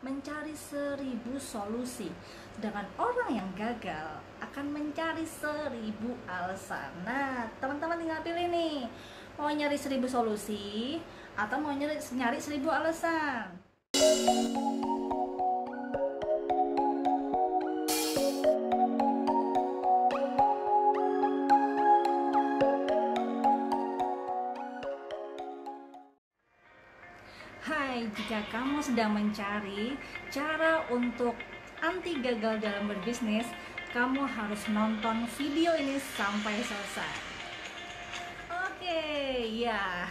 mencari 1000 solusi, sedangkan orang yang gagal akan mencari 1000 alasan. Nah, teman-teman tinggal pilih nih, mau nyari 1000 solusi atau mau nyari 1000 alasan. Hai, jika kamu sedang mencari cara untuk anti gagal dalam berbisnis, kamu harus nonton video ini sampai selesai. Oke, ya.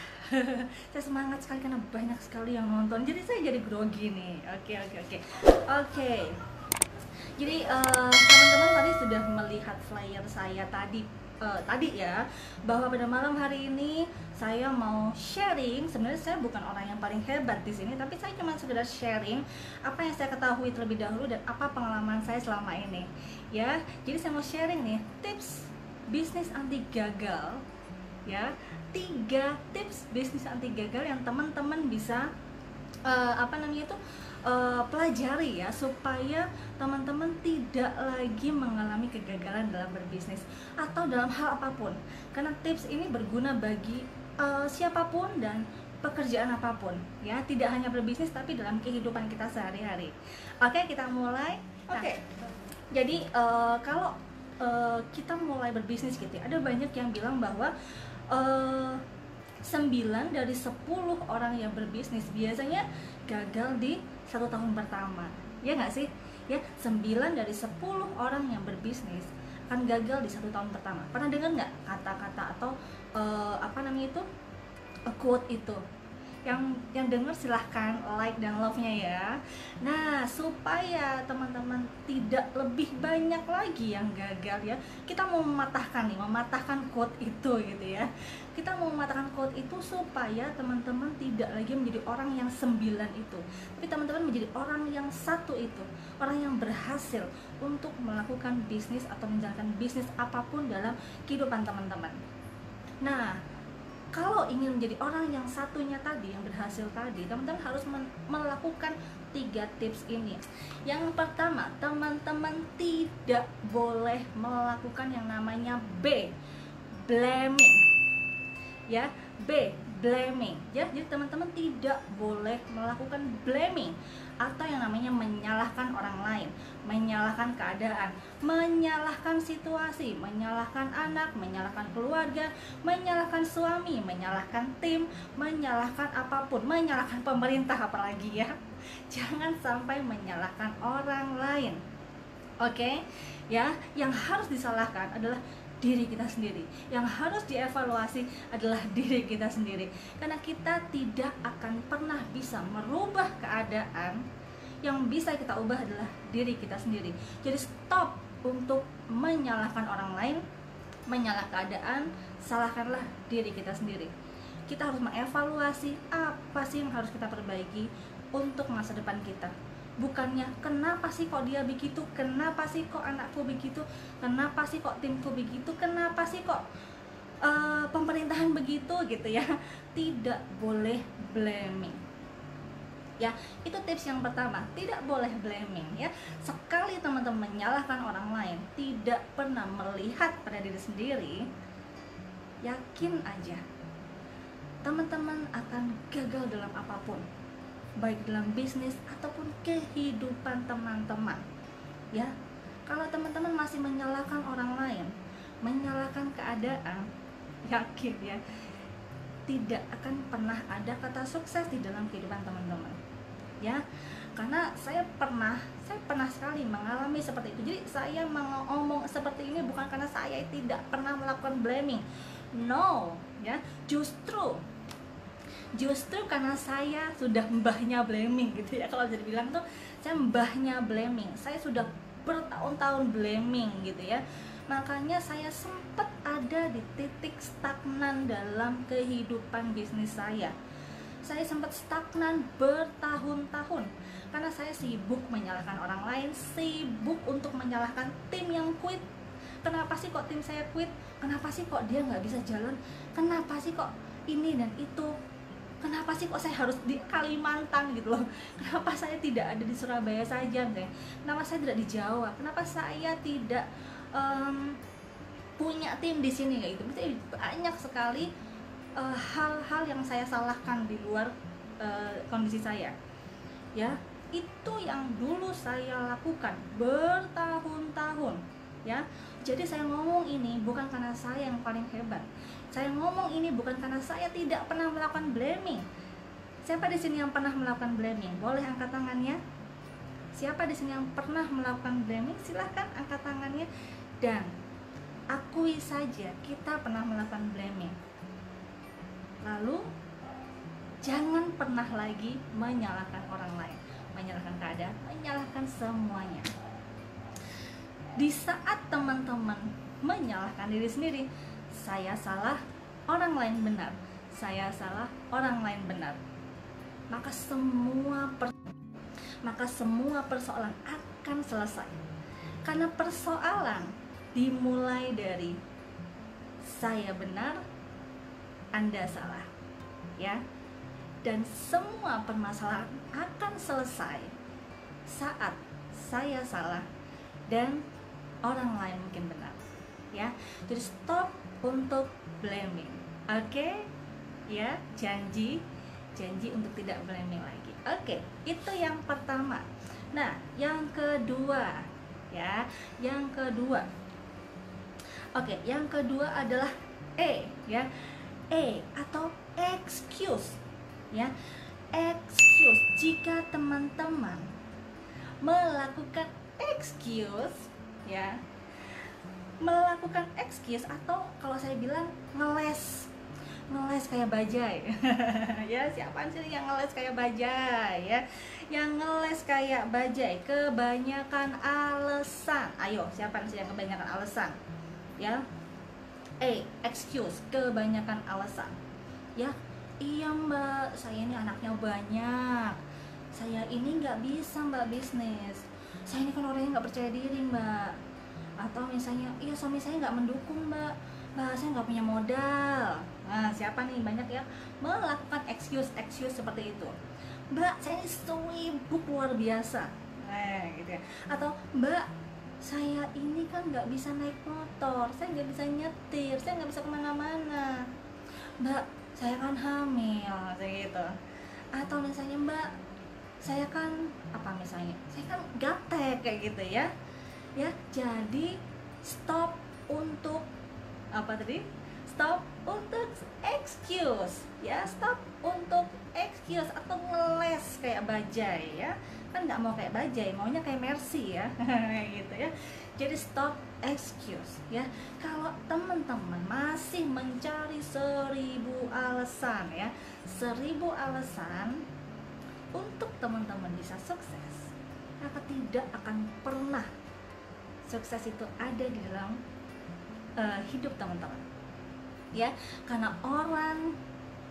Saya semangat sekali karena banyak sekali yang nonton. Jadi saya jadi grogi nih. Oke. Jadi teman-teman tadi sudah melihat flyer saya tadi ya, bahwa pada malam hari ini saya mau sharing. Sebenarnya saya bukan orang yang paling hebat di sini, tapi saya cuma sekedar sharing apa yang saya ketahui terlebih dahulu dan apa pengalaman saya selama ini ya. Jadi saya mau sharing nih tips bisnis anti gagal ya, 3 tips bisnis anti gagal yang teman-teman bisa pelajari ya, supaya teman-teman tidak lagi mengalami kegagalan dalam berbisnis atau dalam hal apapun, karena tips ini berguna bagi siapapun dan pekerjaan apapun ya, tidak hanya berbisnis tapi dalam kehidupan kita sehari-hari. Oke, kita mulai. Jadi kalau kita mulai berbisnis gitu ya, ada banyak yang bilang bahwa 9 dari 10 orang yang berbisnis biasanya gagal di 1 tahun pertama, ya nggak sih? Ya, 9 dari 10 orang yang berbisnis akan gagal di 1 tahun pertama. Pernah dengar nggak kata-kata atau quote itu? Yang dengar silahkan like dan love-nya ya. Nah, supaya teman-teman tidak lebih banyak lagi yang gagal ya, kita mau mematahkan quote itu gitu ya. Kita mau mematahkan quote itu supaya teman-teman tidak lagi menjadi orang yang 9 itu, tapi teman-teman menjadi orang yang 1 itu, orang yang berhasil untuk melakukan bisnis atau menjalankan bisnis apapun dalam kehidupan teman-teman. Nah, kalau ingin menjadi orang yang satunya tadi, yang berhasil tadi, teman-teman harus melakukan 3 tips ini. Yang pertama, teman-teman tidak boleh melakukan yang namanya blaming ya. Blaming ya. Jadi teman-teman tidak boleh melakukan blaming atau yang namanya menyalahkan orang lain, menyalahkan keadaan, menyalahkan situasi, menyalahkan anak, menyalahkan keluarga, menyalahkan suami, menyalahkan tim, menyalahkan apapun, menyalahkan pemerintah apalagi ya. Jangan sampai menyalahkan orang lain. Oke? Ya, yang harus disalahkan adalah diri kita sendiri. Yang harus dievaluasi adalah diri kita sendiri. Karena kita tidak akan pernah bisa merubah keadaan. Yang bisa kita ubah adalah diri kita sendiri. Jadi stop untuk menyalahkan orang lain, menyalahkan keadaan, salahkanlah diri kita sendiri. Kita harus mengevaluasi apa sih yang harus kita perbaiki untuk masa depan kita. Bukannya kenapa sih kok dia begitu, kenapa sih kok anakku begitu, kenapa sih kok timku begitu, kenapa sih kok pemerintahan begitu gitu ya. Tidak boleh blaming ya. Itu tips yang pertama, tidak boleh blaming ya. Sekali teman-teman menyalahkan orang lain, tidak pernah melihat pada diri sendiri, yakin aja teman-teman akan gagal dalam apapun, baik dalam bisnis ataupun kehidupan teman-teman ya. Kalau teman-teman masih menyalahkan orang lain, menyalahkan keadaan, yakin ya, tidak akan pernah ada kata sukses di dalam kehidupan teman-teman ya. Karena saya pernah sekali mengalami seperti itu. Jadi saya ngomong seperti ini bukan karena saya tidak pernah melakukan blaming, no ya. Justru karena saya sudah mbahnya blaming gitu ya. Kalau jadi bilang tuh saya mbahnya blaming, saya sudah bertahun-tahun blaming gitu ya. Makanya saya sempat ada di titik stagnan dalam kehidupan bisnis saya. Saya sempat stagnan bertahun-tahun karena saya sibuk menyalahkan orang lain, sibuk untuk menyalahkan tim yang quit. Kenapa sih kok tim saya quit? Kenapa sih kok dia nggak bisa jalan? Kenapa sih kok ini dan itu? kenapa sih kok saya harus di Kalimantan gitu loh, kenapa saya tidak ada di Surabaya saja, kenapa saya tidak di Jawa, kenapa saya tidak punya tim di sini kayak gitu. Berarti banyak sekali hal-hal yang saya salahkan di luar kondisi saya, ya. Itu yang dulu saya lakukan bertahun-tahun, ya. Jadi saya ngomong ini bukan karena saya yang paling hebat, saya ngomong ini bukan karena saya tidak pernah melakukan blaming. Siapa di sini yang pernah melakukan blaming? Boleh angkat tangannya. Siapa di sini yang pernah melakukan blaming? Silahkan angkat tangannya. Dan akui saja kita pernah melakukan blaming. Lalu jangan pernah lagi menyalahkan orang lain, menyalahkan keadaan, menyalahkan semuanya. Di saat teman-teman menyalahkan diri sendiri, saya salah, orang lain benar, saya salah, orang lain benar, maka semua persoalan akan selesai. Karena persoalan dimulai dari saya benar, Anda salah, ya. Dan semua permasalahan akan selesai saat saya salah dan orang lain mungkin benar, ya. Jadi stop untuk blaming, oke? Ya, janji untuk tidak blaming lagi. Oke, itu yang pertama. Nah, yang kedua, ya, yang kedua. Oke, yang kedua adalah ya, atau excuse, ya. Excuse. Jika teman-teman melakukan excuse, ya, melakukan excuse, atau kalau saya bilang ngeles kayak bajai. Ya, siapa sih yang ngeles kayak bajai, ya? Yang ngeles kayak bajai, kebanyakan alasan. Ayo, siapa sih yang kebanyakan alasan? Ya, excuse, kebanyakan alasan. Ya, iya mbak, saya ini anaknya banyak, saya ini nggak bisa mbak bisnis, saya ini kan orangnya nggak percaya diri mbak. Atau misalnya, iya suami saya nggak mendukung mbak, saya nggak punya modal. Nah, siapa nih banyak yang melakukan excuse seperti itu. Mbak, saya ini sibuk luar biasa, nah gitu ya. Atau mbak, saya ini kan nggak bisa naik motor, saya nggak bisa nyetir, saya nggak bisa kemana-mana. Mbak, saya kan hamil, kayak gitu. Atau misalnya mbak, saya kan apa misalnya, saya kan gaptek kayak gitu ya. Ya, jadi stop untuk apa tadi? Stop untuk excuse, ya. Stop untuk excuse atau ngeles kayak bajai, ya. Kan nggak mau kayak bajai, maunya kayak Mercy, ya. Gitu ya. Jadi stop excuse, ya. Kalau teman-teman masih mencari 1000 alasan, ya, 1000 alasan untuk teman-teman bisa sukses, maka tidak akan pernah sukses itu ada di dalam hidup teman-teman, ya. Karena orang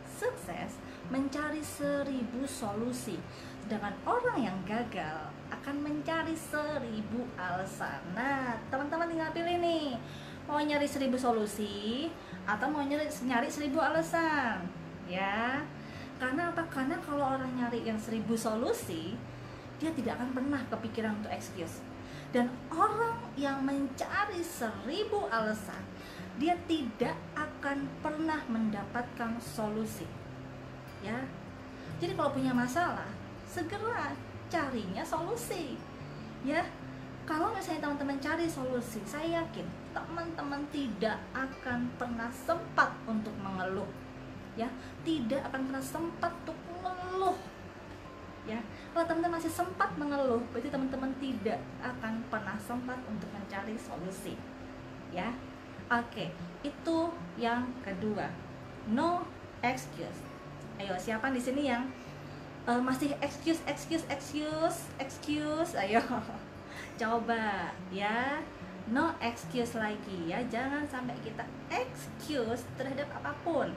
sukses mencari 1000 solusi, sedangkan orang yang gagal akan mencari 1000 alasan. Nah, teman-teman tinggal pilih nih, mau nyari 1000 solusi atau mau nyari 1000 alasan, ya. Karena apa? Karena kalau orang nyari yang 1000 solusi, dia tidak akan pernah kepikiran untuk excuse. Dan orang yang mencari 1000 alasan, dia tidak akan pernah mendapatkan solusi, ya. Jadi kalau punya masalah, segera carinya solusi, ya. Kalau misalnya teman-teman cari solusi, saya yakin teman-teman tidak akan pernah sempat untuk mengeluh, ya. Tidak akan pernah sempat untuk mengeluh, ya. Kalau teman-teman masih sempat mengeluh, berarti teman-teman tidak akan pernah sempat untuk mencari solusi, ya. Oke, itu yang kedua, no excuse. Ayo, siapa di sini yang masih excuse? Ayo, coba, ya. No excuse lagi, ya. Jangan sampai kita excuse terhadap apapun,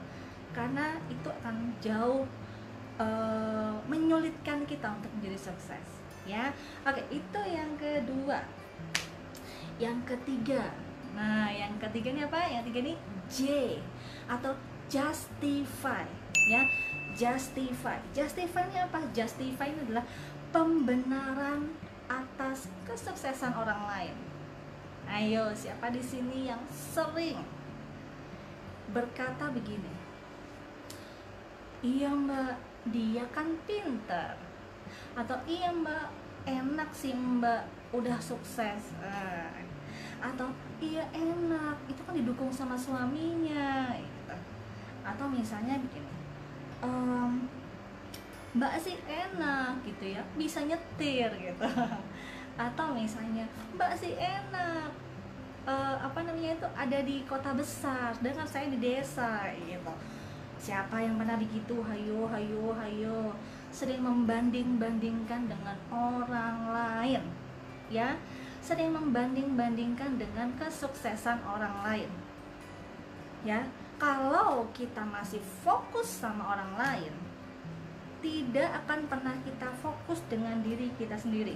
karena itu akan jauh menyulitkan kita untuk menjadi sukses, ya. Oke, itu yang kedua. Yang ketiga, nah yang ketiga ini apa? Yang ketiga ini J, atau justify, ya. Justify ini apa? Justify ini adalah pembenaran atas kesuksesan orang lain. Ayo, siapa di sini yang sering berkata begini, iya mbak, dia kan pintar, atau iya mbak, enak sih mbak, udah sukses, atau iya enak, itu kan didukung sama suaminya gitu. Atau misalnya begini, mbak sih enak gitu ya, bisa nyetir gitu. Atau misalnya mbak sih enak, ada di kota besar, dengan saya di desa gitu. Siapa yang pernah begitu? Hayo, hayo, hayo. Sering membanding-bandingkan dengan orang lain, ya. Sering membanding-bandingkan dengan kesuksesan orang lain, ya. Kalau kita masih fokus sama orang lain, tidak akan pernah kita fokus dengan diri kita sendiri.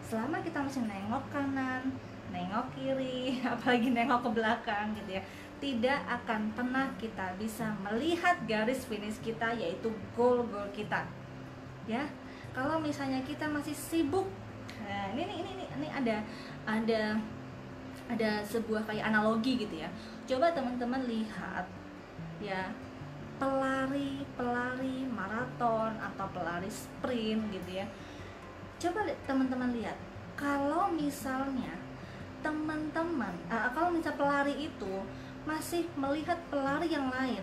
Selama kita masih nengok kanan, nengok kiri, apalagi nengok ke belakang gitu ya, tidak akan pernah kita bisa melihat garis finish kita, yaitu goal kita, ya. Kalau misalnya kita masih sibuk, nah, ini ada sebuah kayak analogi gitu ya. Coba teman-teman lihat ya, pelari maraton atau pelari sprint gitu ya. Coba teman-teman lihat, kalau misalnya kalau misal pelari itu masih melihat pelari yang lain,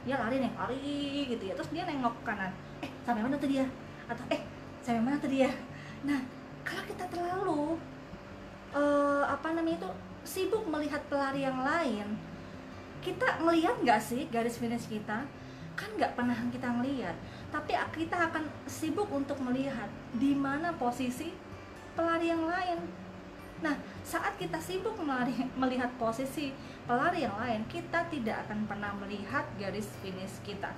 dia lari gitu ya, terus dia nengok kanan, sampai mana tuh dia, atau sampai mana tuh dia. Nah, kalau kita terlalu sibuk melihat pelari yang lain, kita ngelihat nggak sih garis finish kita? Kan nggak pernah kita ngelihat, tapi kita akan sibuk untuk melihat di mana posisi pelari yang lain. Nah, saat kita sibuk melihat posisi pelari yang lain, kita tidak akan pernah melihat garis finish kita.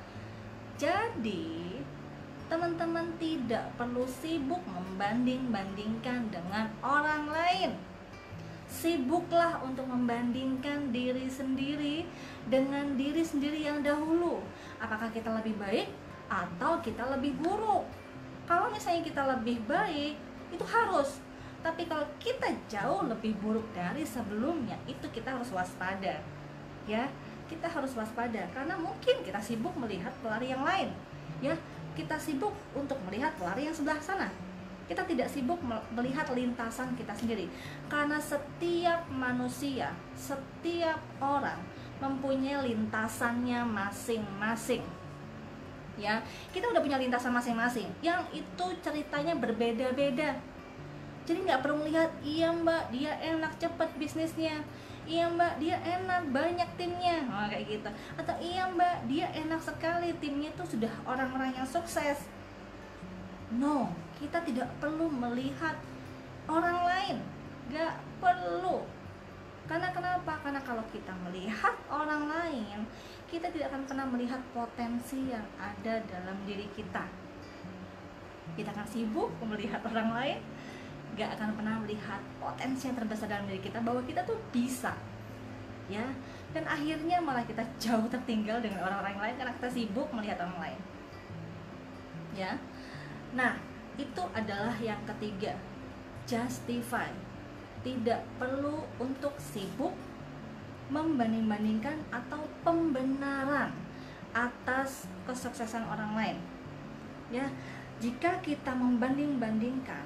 Jadi, teman-teman tidak perlu sibuk membanding-bandingkan dengan orang lain. Sibuklah untuk membandingkan diri sendiri dengan diri sendiri yang dahulu. Apakah kita lebih baik atau kita lebih buruk? Kalau misalnya kita lebih baik, itu harus. Tapi kalau kita jauh lebih buruk dari sebelumnya, itu kita harus waspada. Ya, kita harus waspada karena mungkin kita sibuk melihat pelari yang lain. Ya, kita sibuk untuk melihat pelari yang sebelah sana. Kita tidak sibuk melihat lintasan kita sendiri, karena setiap manusia, setiap orang mempunyai lintasannya masing-masing. Ya, kita udah punya lintasan masing-masing, yang itu ceritanya berbeda-beda. Jadi nggak perlu melihat, iya mbak dia enak cepet bisnisnya, iya mbak dia enak banyak timnya, kayak gitu. Atau iya mbak dia enak sekali timnya tuh sudah orang-orang yang sukses. No, kita tidak perlu melihat orang lain, gak perlu. Karena kenapa? Karena kalau kita melihat orang lain, kita tidak akan pernah melihat potensi yang ada dalam diri kita. Kita akan sibuk melihat orang lain, gak akan pernah melihat potensi yang terbesar dalam diri kita, bahwa kita tuh bisa, ya. Dan akhirnya malah kita jauh tertinggal dengan orang-orang lain karena kita sibuk melihat orang lain, ya. Nah, itu adalah yang ketiga, justify. Tidak perlu untuk sibuk membanding-bandingkan atau pembenaran atas kesuksesan orang lain. Ya, jika kita membanding-bandingkan,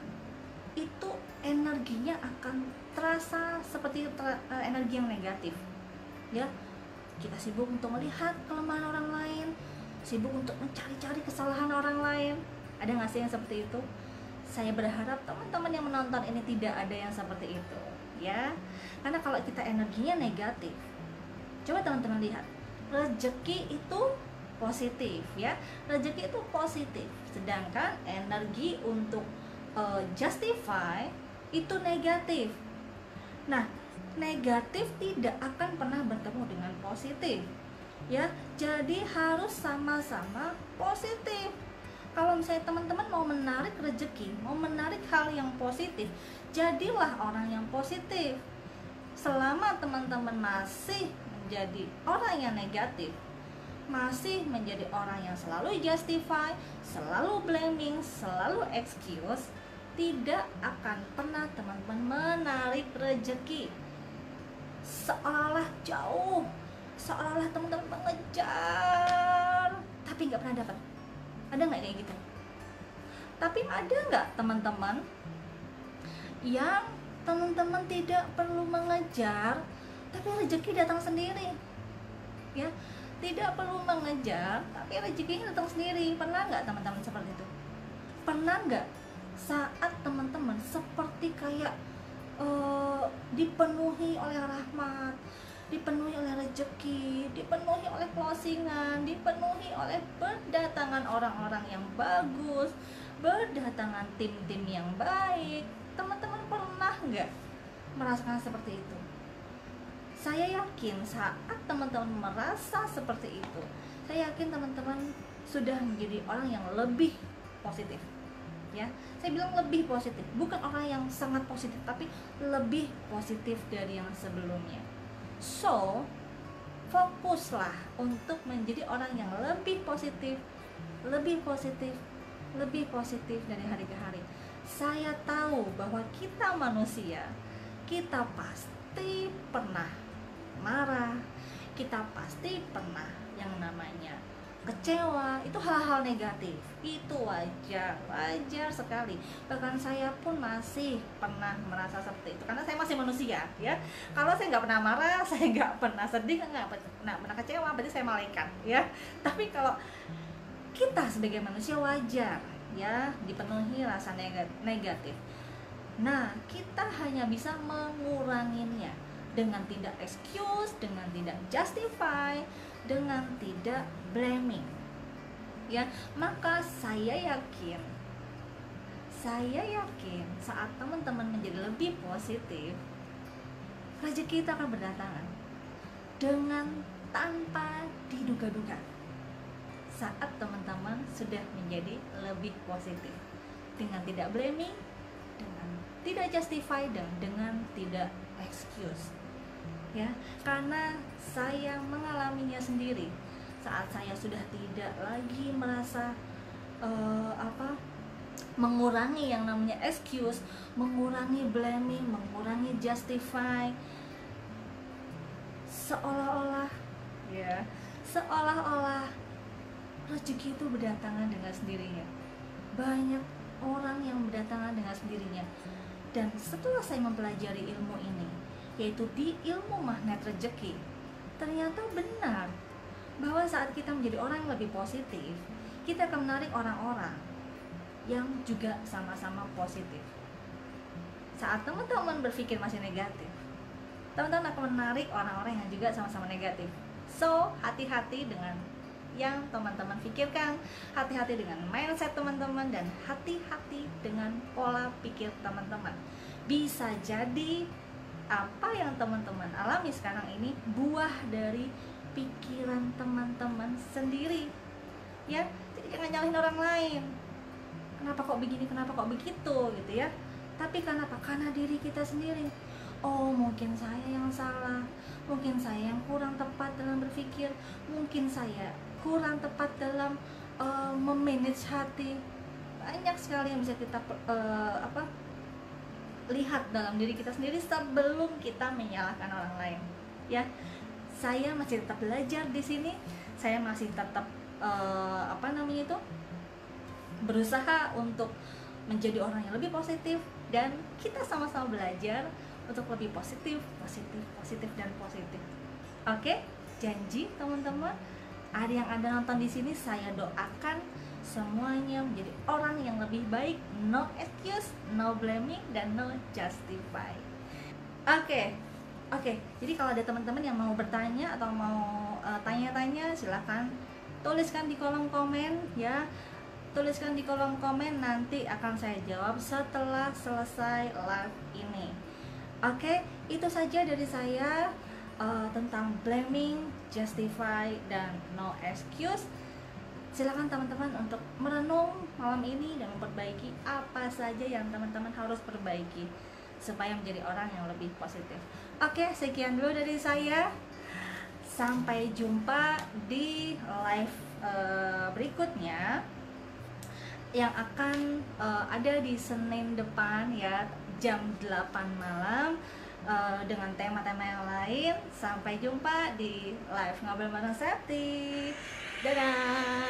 itu energinya akan terasa seperti energi yang negatif. Ya, kita sibuk untuk melihat kelemahan orang lain, sibuk untuk mencari-cari kesalahan orang lain. Ada nggak sih yang seperti itu? Saya berharap teman-teman yang menonton ini tidak ada yang seperti itu, ya. Karena kalau kita energinya negatif, coba teman-teman lihat, rezeki itu positif, ya. Rezeki itu positif, sedangkan energi untuk justify itu negatif. Nah, negatif tidak akan pernah bertemu dengan positif, ya. Jadi harus sama-sama positif. Kalau misalnya teman-teman mau menarik rezeki, mau menarik hal yang positif, jadilah orang yang positif. Selama teman-teman masih menjadi orang yang negatif, masih menjadi orang yang selalu justify, selalu blaming, selalu excuse, tidak akan pernah teman-teman menarik rezeki. Seolah-olah jauh, seolah-olah teman-teman mengejar tapi nggak pernah dapat. Ada nggak kayak gitu? Tapi ada nggak teman-teman yang teman-teman tidak perlu mengejar tapi rezeki datang sendiri? Ya, tidak perlu mengejar tapi rezekinya datang sendiri. Pernah nggak teman-teman seperti itu? Pernah nggak saat teman-teman seperti kayak dipenuhi oleh rahmat, dipenuhi oleh rezeki, dipenuhi oleh closingan, dipenuhi oleh berdatangan orang-orang yang bagus, berdatangan tim-tim yang baik? Teman-teman pernah nggak merasakan seperti itu? Saya yakin saat teman-teman merasa seperti itu, saya yakin teman-teman sudah menjadi orang yang lebih positif. Ya, saya bilang lebih positif, bukan orang yang sangat positif, tapi lebih positif dari yang sebelumnya. So, fokuslah untuk menjadi orang yang lebih positif, lebih positif, lebih positif dari hari ke hari. Saya tahu bahwa kita manusia, kita pasti pernah marah, kita pasti pernah yang namanya kecewa. Itu hal-hal negatif, itu wajar sekali. Bahkan saya pun masih pernah merasa seperti itu, karena saya masih manusia ya. Kalau saya nggak pernah marah, saya nggak pernah sedih, nggak pernah kecewa, berarti saya malaikat ya. Tapi kalau kita sebagai manusia wajar ya dipenuhi rasa negatif. Nah, kita hanya bisa menguranginya dengan tidak excuse, dengan tidak justify, dengan tidak blaming. Ya, maka saya yakin saat teman-teman menjadi lebih positif, rezeki kita akan berdatangan dengan tanpa diduga-duga. Saat teman-teman sudah menjadi lebih positif, dengan tidak blaming, dengan tidak justify, dan dengan tidak excuse. Ya, karena saya mengalaminya sendiri. Saat saya sudah tidak lagi merasa mengurangi yang namanya excuse, mengurangi blaming, mengurangi justify, seolah-olah rezeki itu berdatangan dengan sendirinya. Banyak orang yang berdatangan dengan sendirinya. Dan setelah saya mempelajari ilmu ini, yaitu di ilmu magnet rezeki, ternyata benar bahwa saat kita menjadi orang yang lebih positif, kita akan menarik orang-orang yang juga sama-sama positif. Saat teman-teman berpikir masih negatif, teman-teman akan menarik orang-orang yang juga sama-sama negatif. So, hati-hati dengan yang teman-teman pikirkan, hati-hati dengan mindset teman-teman, dan hati-hati dengan pola pikir teman-teman. Bisa jadi apa yang teman-teman alami sekarang ini buah dari pikiran teman-teman sendiri. Ya, jadi jangan nyalahin orang lain. Kenapa kok begini, kenapa kok begitu gitu ya. Tapi kenapa? Karena diri kita sendiri. Oh, mungkin saya yang salah, mungkin saya yang kurang tepat dalam berpikir, mungkin saya kurang tepat dalam memanage hati. Banyak sekali yang bisa kita lihat dalam diri kita sendiri sebelum kita menyalahkan orang lain. Ya, saya masih tetap belajar di sini. Saya masih tetap berusaha untuk menjadi orang yang lebih positif, dan kita sama-sama belajar untuk lebih positif, dan positif. Oke, janji teman-teman. Ada yang Anda nonton di sini, saya doakan semuanya menjadi orang yang lebih baik. No excuse, no blaming, dan no justify. Oke. Jadi kalau ada teman-teman yang mau bertanya atau mau tanya-tanya, silahkan tuliskan di kolom komen ya. Tuliskan di kolom komen, nanti akan saya jawab setelah selesai live ini. Oke, itu saja dari saya tentang blaming, justify, dan no excuse. Silakan teman-teman untuk merenung malam ini dan memperbaiki apa saja yang teman-teman harus perbaiki supaya menjadi orang yang lebih positif. Oke, sekian dulu dari saya. Sampai jumpa di live berikutnya yang akan ada di Senin depan ya, jam 8 malam, dengan tema-tema yang lain. Sampai jumpa di live ngobrol bareng Septi. Dadah.